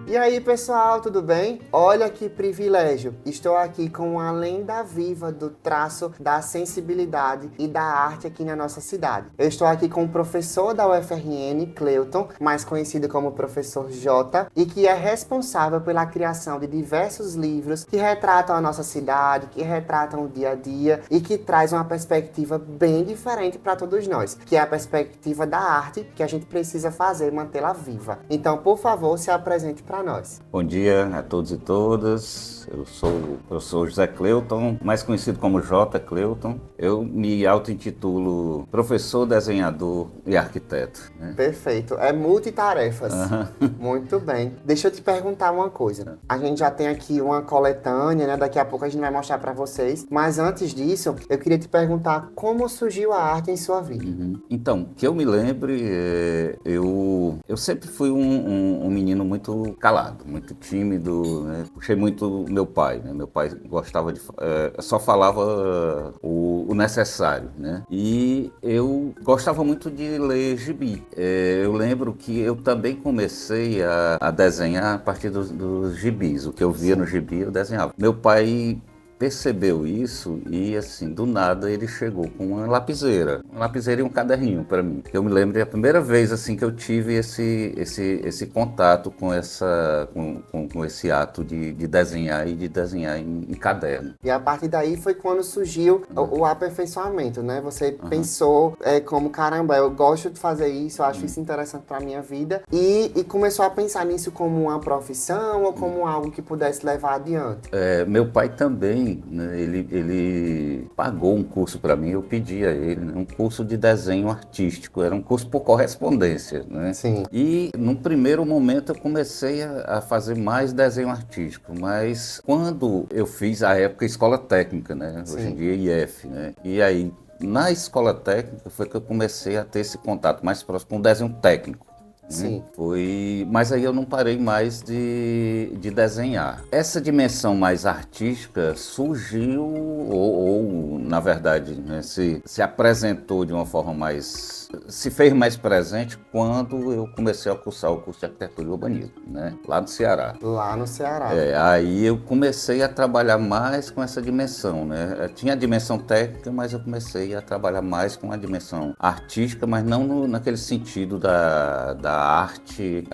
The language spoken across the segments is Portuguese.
E aí, pessoal, tudo bem? Olha que privilégio! Estou aqui com uma lenda viva do traço, da sensibilidade e da arte aqui na nossa cidade. Eu estou aqui com o professor da UFRN, Cleuton, mais conhecido como Professor Jota, e que é responsável pela criação de diversos livros que retratam a nossa cidade, que retratam o dia a dia e que traz uma perspectiva bem diferente para todos nós, que é a perspectiva da arte que a gente precisa fazer, mantê-la viva. Então, por favor, se apresente para nós. Bom dia a todos e todas. Eu sou o professor José Cleuton, mais conhecido como J. Cleuton. Eu me auto-intitulo professor, desenhador e arquiteto, né? Perfeito. É multitarefas. Muito bem. Deixa eu te perguntar uma coisa. A gente já tem aqui uma coletânea, né? Daqui a pouco a gente vai mostrar para vocês. Mas antes disso, eu queria te perguntar como surgiu a arte em sua vida. Então, que eu me lembre, eu sempre fui um menino muito calado, muito tímido, né? Puxei muito meu pai, né? Meu pai gostava de... só falava o necessário, né? E eu gostava muito de ler gibi. Eu lembro que eu também comecei a desenhar a partir dos gibis. O que eu via no gibi, eu desenhava. Meu pai percebeu isso e, assim, do nada ele chegou com uma lapiseira e um caderninho para mim. Eu me lembro da primeira vez, assim, que eu tive esse contato com esse ato de desenhar e de desenhar em caderno. E a partir daí foi quando surgiu o aperfeiçoamento, né? Você pensou como, caramba, eu gosto de fazer isso, eu acho isso interessante para minha vida e começou a pensar nisso como uma profissão ou como algo que pudesse levar adiante. Meu pai também, né, ele pagou um curso para mim, eu pedi a ele, né, um curso de desenho artístico, era um curso por correspondência, né? Sim. E num primeiro momento eu comecei a fazer mais desenho artístico, mas quando eu fiz a época escola técnica, né? Sim. Hoje em dia IF, né? E aí na escola técnica foi que eu comecei a ter esse contato mais próximo com o desenho técnico. Sim. Mas aí eu não parei mais de desenhar. Essa dimensão mais artística surgiu, ou na verdade, né, se apresentou de uma forma se fez mais presente quando eu comecei a cursar o curso de arquitetura e urbanismo, né, lá no Ceará. Lá no Ceará. Aí eu comecei a trabalhar mais com essa dimensão, né? Tinha a dimensão técnica, mas eu comecei a trabalhar mais com a dimensão artística, mas não naquele sentido da arte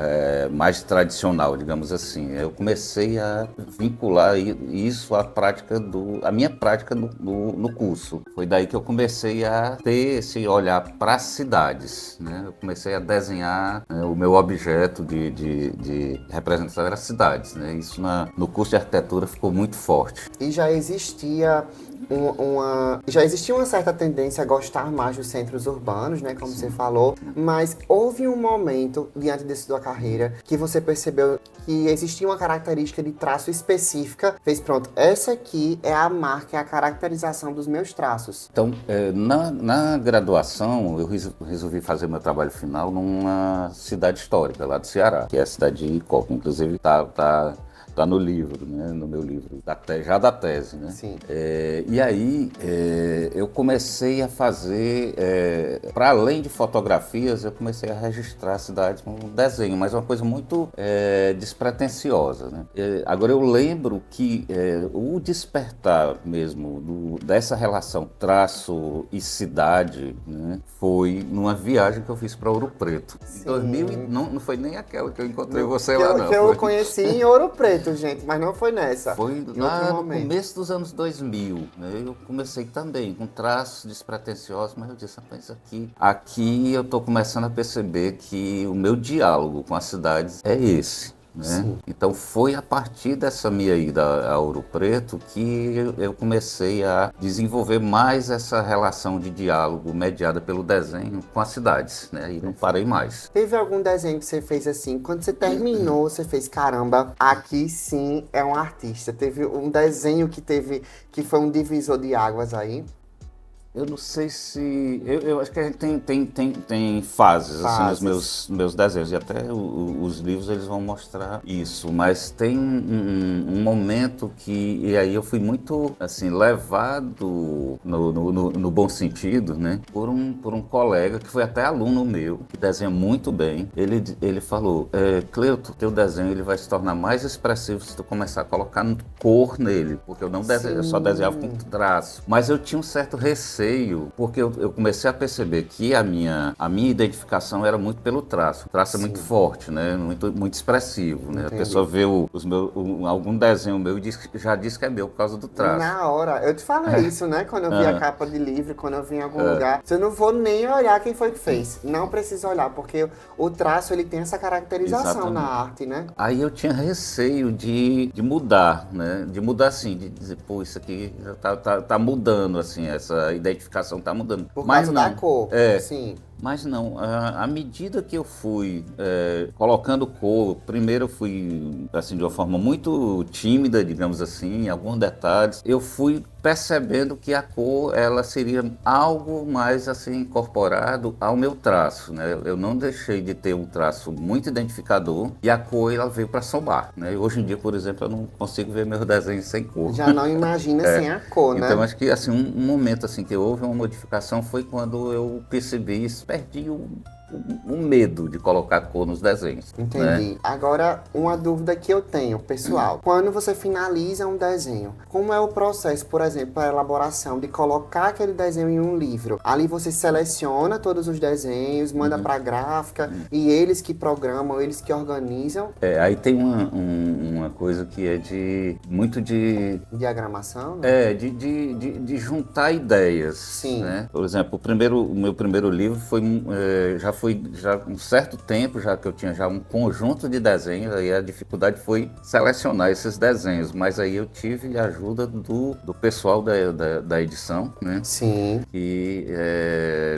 mais tradicional, digamos assim. Eu comecei a vincular isso à minha prática no curso. Foi daí que eu comecei a ter esse olhar para as cidades, né? Eu comecei a desenhar, né, o meu objeto de representação era cidades, né? Isso no curso de arquitetura ficou muito forte. E já existia uma certa tendência a gostar mais dos centros urbanos, né, como você falou, mas houve um momento diante da sua carreira que você percebeu que existia uma característica de traço específica, fez pronto, essa aqui é a marca, é a caracterização dos meus traços. Então, na graduação, eu resolvi fazer meu trabalho final numa cidade histórica lá do Ceará, que é a cidade de Icó, que inclusive tá no livro, né? No meu livro, já da tese, né? Sim. E aí eu comecei a fazer, para além de fotografias, eu comecei a registrar cidades com desenho, mas uma coisa muito despretensiosa, né? Agora eu lembro que o despertar mesmo dessa relação traço e cidade, né, foi numa viagem que eu fiz para Ouro Preto. Em 2000, não foi nem aquela que eu encontrei você lá, não. Que eu conheci em Ouro Preto, gente, mas não foi nessa. Foi lá no começo dos anos 2000, né? Eu comecei também com traços despretensiosos, mas eu disse, rapaz, aqui eu estou começando a perceber que o meu diálogo com as cidades é esse. Né? Então foi a partir dessa minha ida a Ouro Preto que eu comecei a desenvolver mais essa relação de diálogo mediada pelo desenho com as cidades, né? E não parei mais. Teve algum desenho que você fez assim, quando você terminou, você fez, caramba, aqui sim é um artista. Teve um desenho que foi um divisor de águas aí? Eu não sei se... Eu acho que a gente tem fases, assim, nos meus desenhos. E até os livros, eles vão mostrar isso. Mas tem um momento que... E aí eu fui muito, assim, levado no bom sentido, né? Por um colega que foi até aluno meu, que desenha muito bem. Ele falou, Cleuto, teu desenho ele vai se tornar mais expressivo se tu começar a colocar cor nele. Porque eu só desenhava com traço. Mas eu tinha um certo receio, porque eu comecei a perceber que a minha identificação era muito pelo traço. O traço é muito forte, né? Muito expressivo, né? Entendi. A pessoa vê algum desenho meu e já diz que é meu por causa do traço. Na hora, eu te falei isso, né? Quando eu vi a capa de livro, quando eu vi em algum lugar, eu não vou nem olhar quem foi que fez. Não preciso olhar, porque o traço, ele tem essa caracterização na arte, né? Aí eu tinha receio de mudar, né? De mudar assim, de dizer, pô, isso aqui já tá mudando, assim, essa identificação tá mudando. Por Mas causa não. da cor, sim. Mas não, à medida que eu fui colocando cor, primeiro eu fui, assim, de uma forma muito tímida, digamos assim, em alguns detalhes, eu fui percebendo que a cor, ela seria algo mais, assim, incorporado ao meu traço, né? Eu não deixei de ter um traço muito identificador e a cor, ela veio para somar, né? Hoje em dia, por exemplo, eu não consigo ver meus desenhos sem cor. Já não imagina sem a cor, né? Então, acho que, assim, um momento, assim, que houve uma modificação foi quando eu percebi isso, perdi um medo de colocar cor nos desenhos. Entendi. Né? Agora, uma dúvida que eu tenho, pessoal. Quando você finaliza um desenho, como é o processo, por exemplo, para a elaboração de colocar aquele desenho em um livro? Ali você seleciona todos os desenhos, manda para a gráfica e eles que programam, eles que organizam. Aí tem uma coisa que é muito de... Diagramação, né? De juntar ideias. Sim. Né? Por exemplo, o meu primeiro livro já foi um certo tempo, já que eu tinha já um conjunto de desenhos, aí a dificuldade foi selecionar esses desenhos, mas aí eu tive a ajuda do pessoal da edição, né? Sim. E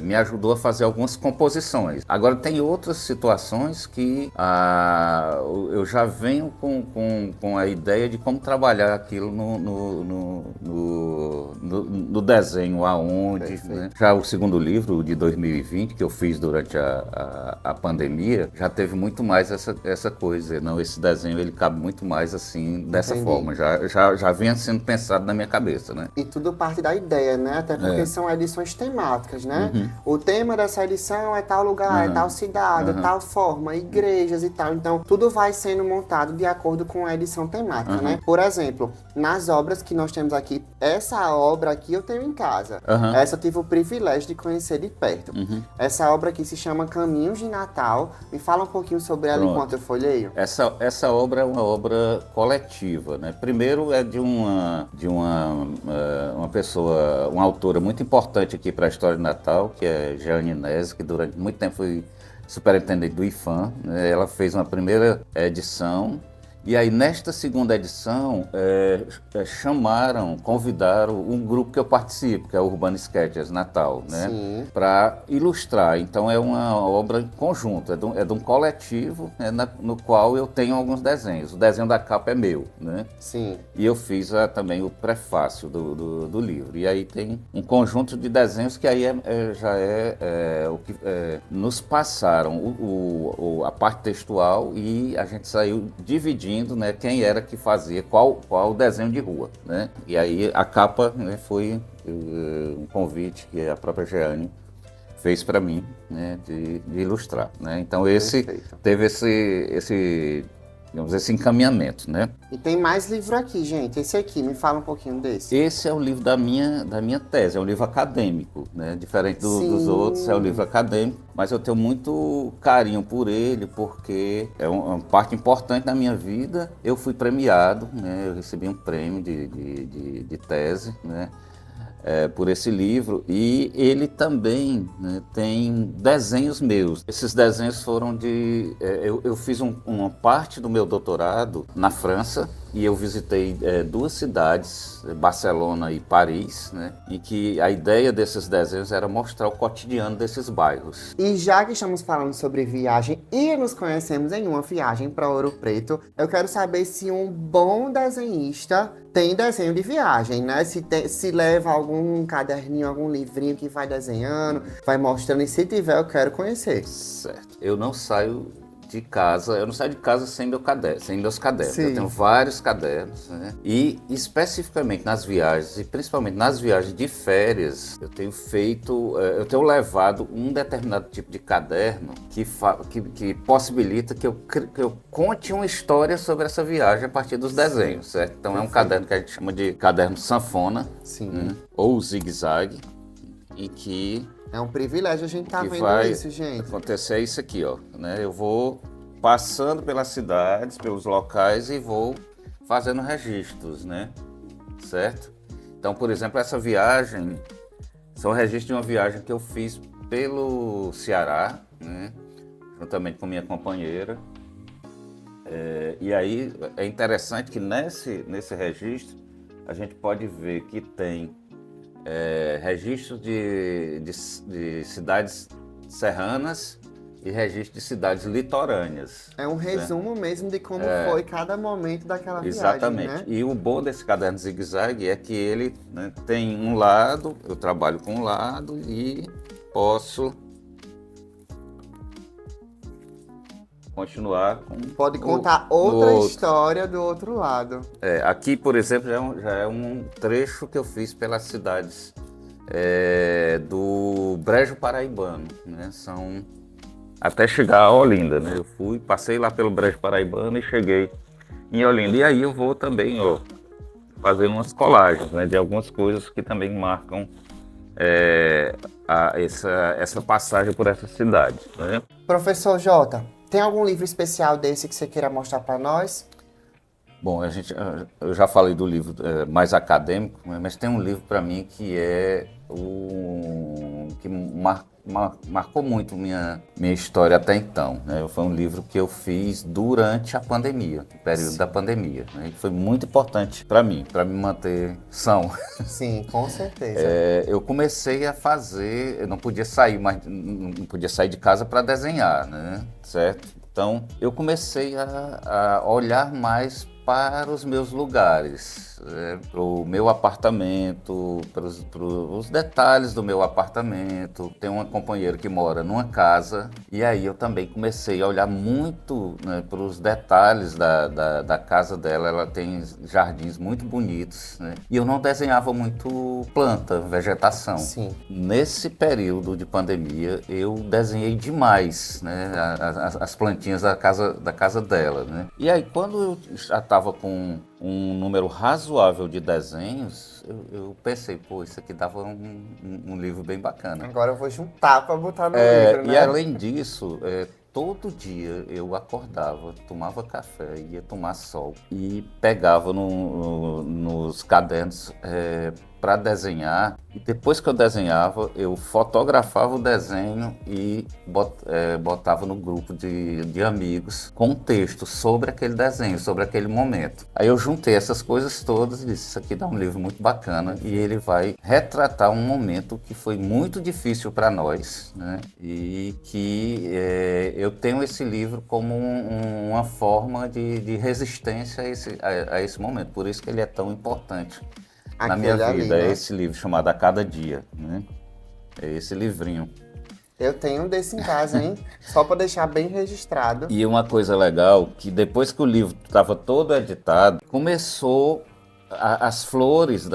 me ajudou a fazer algumas composições. Agora tem outras situações que eu já venho com a ideia de como trabalhar aquilo no desenho, aonde, né? Já o segundo livro, de 2020, que eu fiz durante a pandemia, já teve muito mais essa coisa. Não, esse desenho ele cabe muito mais assim, dessa forma. Já vinha sendo pensado na minha cabeça, né? E tudo parte da ideia, né? Até porque são edições temáticas, né? O tema dessa edição é tal lugar, é tal cidade, é tal forma, igrejas e tal. Então, tudo vai sendo montado de acordo com a edição temática, né? Por exemplo, nas obras que nós temos aqui, essa obra aqui eu tenho em casa. Essa eu tive o privilégio de conhecer de perto. Essa obra aqui se chama Caminhos de Natal. Me fala um pouquinho sobre ela enquanto eu folheio. Essa obra é uma obra coletiva, né? Primeiro é de uma pessoa, uma autora muito importante aqui para a história de Natal, que é Jeane Inés, que durante muito tempo foi superintendente do IFAM, né? Ela fez uma primeira edição. E aí, nesta segunda edição, convidaram um grupo que eu participo, que é o Urbano Sketchers Natal, né? Para ilustrar. Então, é uma obra em conjunto, é de um coletivo, né? No qual eu tenho alguns desenhos. O desenho da capa é meu, né? Sim. E eu fiz também o prefácio do livro. E aí tem um conjunto de desenhos que aí já é o que nos passaram a parte textual e a gente saiu dividindo, né, quem era que fazia qual desenho de rua, né? E aí a capa, né, foi um convite que a própria Jeane fez para mim, né, de ilustrar, né? Então teve esse encaminhamento, né? E tem mais livro aqui, gente. Esse aqui, me fala um pouquinho desse. Esse é o livro da minha tese, é um livro acadêmico, né? Diferente dos outros, é um livro acadêmico, mas eu tenho muito carinho por ele, porque é uma parte importante da minha vida. Eu fui premiado, né? Eu recebi um prêmio de tese, né? Por esse livro, e ele também, né, tem desenhos meus. Esses desenhos foram eu fiz uma parte do meu doutorado na França, e eu visitei duas cidades, Barcelona e Paris, né, em que a ideia desses desenhos era mostrar o cotidiano desses bairros. E já que estamos falando sobre viagem e nos conhecemos em uma viagem para Ouro Preto, eu quero saber se um bom desenhista tem desenho de viagem, né? Se leva algum algum caderninho, algum livrinho que vai desenhando, vai mostrando, e se tiver, eu quero conhecer. Certo. Eu não saio de casa sem meu caderno, sem meus cadernos. Sim. Eu tenho vários cadernos, né? E especificamente nas viagens, e principalmente nas viagens de férias, eu eu tenho levado um determinado tipo de caderno que possibilita que eu conte uma história sobre essa viagem a partir dos desenhos, certo? Então é um caderno que a gente chama de caderno sanfona, Sim. né? Ou zigue-zague, e que É um privilégio a gente tá que vendo vai isso, gente. acontecer isso aqui, ó, né? Eu vou passando pelas cidades, pelos locais e vou fazendo registros, né? Certo? Então, por exemplo, essa viagem são registros de uma viagem que eu fiz pelo Ceará, né? Juntamente com minha companheira. E aí é interessante que nesse registro a gente pode ver que tem registros de cidades serranas e registros de cidades litorâneas. É um resumo mesmo de como foi cada momento daquela Exatamente. viagem, né? E o bom desse caderno zigue-zague é que ele, né, tem um lado, eu trabalho com um lado e posso continuar com Pode contar outra história do outro lado. Aqui, por exemplo, já é um trecho que eu fiz pelas cidades do Brejo Paraibano, né? São até chegar a Olinda, né? Eu passei lá pelo Brejo Paraibano e cheguei em Olinda. E aí eu vou também, ó, fazendo umas colagens, né, de algumas coisas que também marcam essa passagem por essa cidade, né? Professor Jota, tem algum livro especial desse que você queira mostrar para nós? Bom, eu já falei do livro mais acadêmico, mas tem um livro para mim que que marcou muito minha história até então, né? Foi um livro que eu fiz durante a pandemia, no período da pandemia, né? E foi muito importante para mim manter são. Sim, com certeza. Eu comecei a fazer, eu não podia sair de casa para desenhar, né? Certo? Então, eu comecei a olhar mais para os meus lugares, para o meu apartamento, para os detalhes do meu apartamento. Tenho uma companheira que mora numa casa e aí eu também comecei a olhar muito, né, para os detalhes da casa dela. Ela tem jardins muito bonitos, né? E eu não desenhava muito planta, vegetação. Sim. Nesse período de pandemia, eu desenhei demais, né, as plantinhas da casa dela, né? E aí, quando eu já estava com um número razoável de desenhos, eu pensei, pô, isso aqui dava um livro bem bacana. Agora eu vou juntar para botar no livro, né? E além disso, todo dia eu acordava, tomava café, ia tomar sol e pegava nos cadernos para desenhar. E depois que eu desenhava, eu fotografava o desenho e botava no grupo de amigos com um texto sobre aquele desenho, sobre aquele momento. Aí eu juntei essas coisas todas e disse, isso aqui dá um livro muito bacana e ele vai retratar um momento que foi muito difícil para nós, né? E que eu tenho esse livro como uma forma de resistência a esse momento. Por isso que ele é tão importante na minha vida. Ali, né? É esse livro chamado A Cada Dia, né? É esse livrinho. Eu tenho um desse em casa, hein? Só para deixar bem registrado. E uma coisa legal, que depois que o livro estava todo editado, começou as flores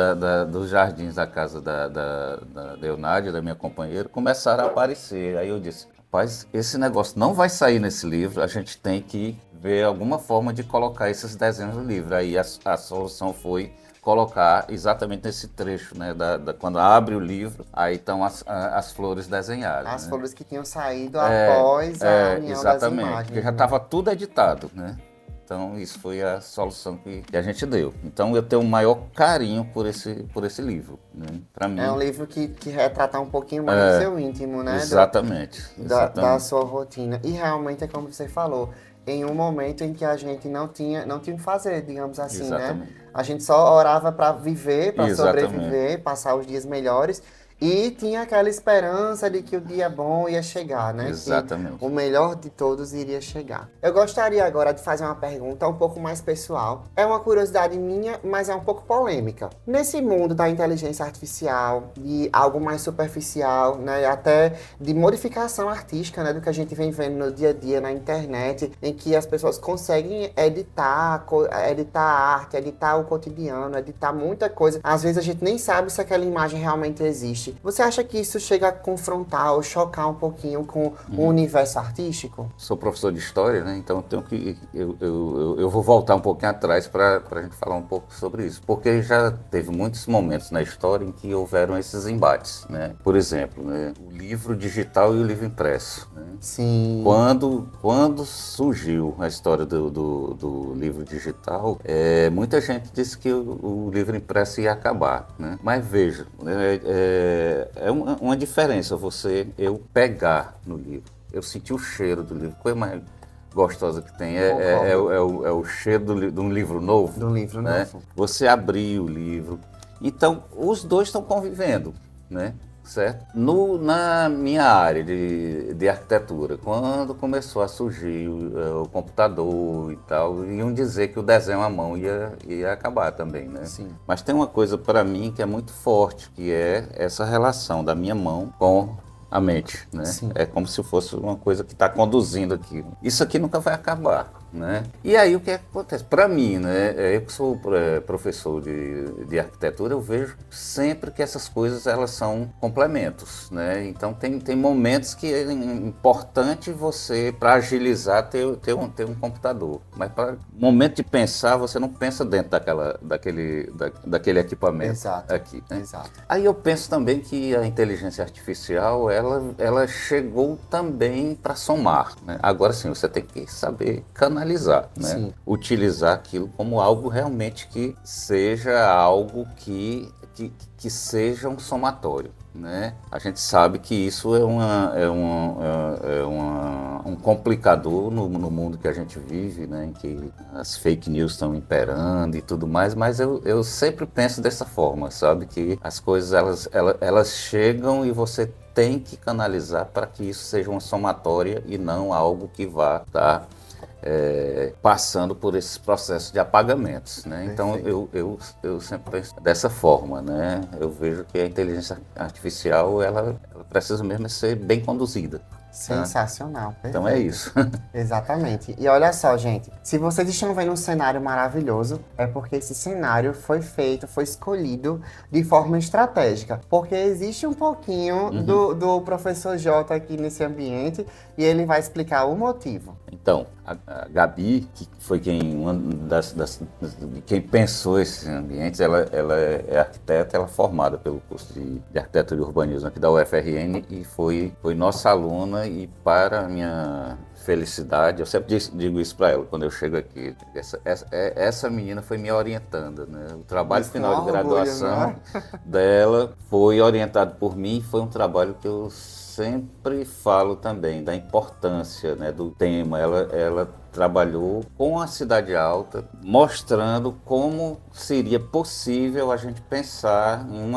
dos jardins da casa da Leonádia, da minha companheira, começaram a aparecer. Aí eu disse, rapaz, esse negócio não vai sair nesse livro, a gente tem que ver alguma forma de colocar esses desenhos no livro. Aí a solução foi colocar exatamente nesse trecho, né, quando abre o livro, aí estão as flores desenhadas. As né? flores que tinham saído após a união exatamente, das imagens. porque já estava tudo editado, né? Então isso foi a solução que a gente deu. Então eu tenho o maior carinho por esse livro, né? Para mim. É um livro que retrata um pouquinho mais do seu íntimo, né? Exatamente. Da sua rotina. E realmente é como você falou, em um momento em que a gente não tinha o que fazer, digamos assim, Exatamente. né? A gente só orava para viver, para Exatamente. sobreviver, passar os dias melhores. E tinha aquela esperança de que o dia bom ia chegar, né? Exatamente. Que o melhor de todos iria chegar. Eu gostaria agora de fazer uma pergunta um pouco mais pessoal. É uma curiosidade minha, mas é um pouco polêmica. Nesse mundo da inteligência artificial, de algo mais superficial, né? Até de modificação artística, né? Do que a gente vem vendo no dia a dia na internet, em que as pessoas conseguem editar arte, editar o cotidiano, editar muita coisa. Às vezes a gente nem sabe se aquela imagem realmente existe. Você acha que isso chega a confrontar ou chocar um pouquinho com o universo artístico? Sou professor de história, né? Então eu vou voltar um pouquinho atrás para a gente falar um pouco sobre isso, porque já teve muitos momentos na história em que houveram esses embates, né? Por exemplo, né? O livro digital e o livro impresso, né? Sim. Quando surgiu a história do livro digital, muita gente disse que o livro impresso ia acabar, né? Mas veja, é uma diferença eu pegar no livro, eu senti o cheiro do livro, coisa mais gostosa que tem é o cheiro de um livro novo. Do livro né? novo. Você abrir o livro. Então, os dois estão convivendo, né? Certo? Na minha área de arquitetura, quando começou a surgir o computador e tal, iam dizer que o desenho à mão ia acabar também, né? Sim. Mas tem uma coisa para mim que é muito forte, que é essa relação da minha mão com a mente, né? Sim. É como se fosse uma coisa que está conduzindo aquilo. Isso aqui nunca vai acabar, né? E aí o que acontece? Para mim, né? Eu que sou professor de arquitetura, eu vejo sempre que essas coisas elas são complementos, né? Então tem momentos que é importante você, para agilizar, ter um computador. Mas para momento de pensar, você não pensa dentro daquele equipamento. Exato. Aqui, né? Exato. Aí eu penso também que a inteligência artificial, ela chegou também para somar, né? Agora sim, você tem que saber canalizar, né? Sim. Utilizar aquilo como algo realmente que seja algo que seja um somatório, né? A gente sabe que isso é um complicador no mundo que a gente vive, né? Em que as fake news estão imperando e tudo mais, mas eu sempre penso dessa forma, sabe? Que as coisas elas chegam e você tem que canalizar para que isso seja uma somatória e não algo que vá estar passando por esses processos de apagamentos, né? Então eu sempre penso dessa forma, né? Eu vejo que a inteligência artificial ela precisa mesmo ser bem conduzida. Sensacional. Então é isso. Exatamente. E olha só, gente, se vocês estão vendo um cenário maravilhoso, é porque esse cenário foi escolhido de forma estratégica. Porque existe um pouquinho do professor Jota aqui nesse ambiente e ele vai explicar o motivo. Então, a Gabi, que foi quem pensou esses ambientes, ela é arquiteta, ela é formada pelo curso de arquitetura e urbanismo aqui da UFRN e foi nossa aluna, e para a minha felicidade, eu sempre digo isso para ela quando eu chego aqui, essa menina foi me orientando, né? O trabalho final de graduação dela foi orientado por mim, foi um trabalho que eu sempre falo também da importância, né, do tema. Ela trabalhou com a Cidade Alta, mostrando como seria possível a gente pensar em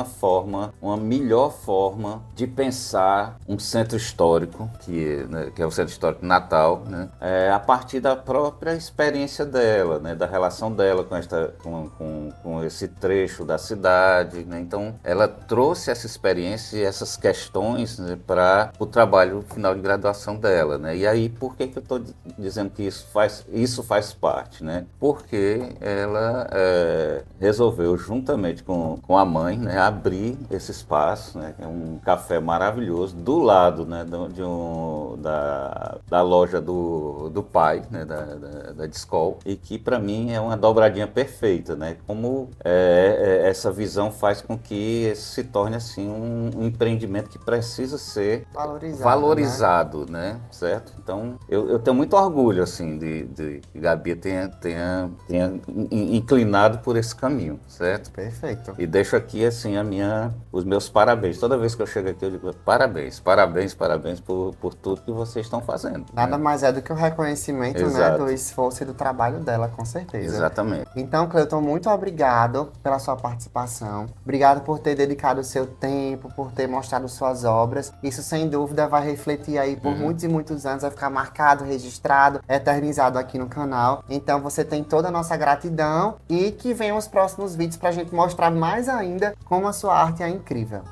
uma melhor forma de pensar um centro histórico, que é o Centro Histórico Natal, né, a partir da própria experiência dela, né, da relação dela com esse trecho da cidade, né. Então, ela trouxe essa experiência e essas questões, né, para o trabalho final de graduação dela, né. E aí, por que eu estou dizendo que isso faz parte, né? Porque ela resolveu, juntamente com a mãe, né, abrir esse espaço, né? É um café maravilhoso do lado, né, da loja do pai, né, da Discol, e que para mim é uma dobradinha perfeita, né? Como essa visão faz com que se torne assim um empreendimento que precisa ser valorizado, né? Certo? Então eu tenho muito orgulho assim assim, de Gabi tenha inclinado por esse caminho, certo? Perfeito. E deixo aqui, assim, os meus parabéns. Toda vez que eu chego aqui, eu digo parabéns por tudo que vocês estão fazendo. Nada mais é do que o reconhecimento, né, Exato. do esforço e do trabalho dela, com certeza. Exatamente. Então, Cleuton, muito obrigado pela sua participação. Obrigado por ter dedicado o seu tempo, por ter mostrado suas obras. Isso, sem dúvida, vai refletir aí por muitos e muitos anos, vai ficar marcado, registrado, eternizado aqui no canal. Então, você tem toda a nossa gratidão e que venham os próximos vídeos pra gente mostrar mais ainda como a sua arte é incrível.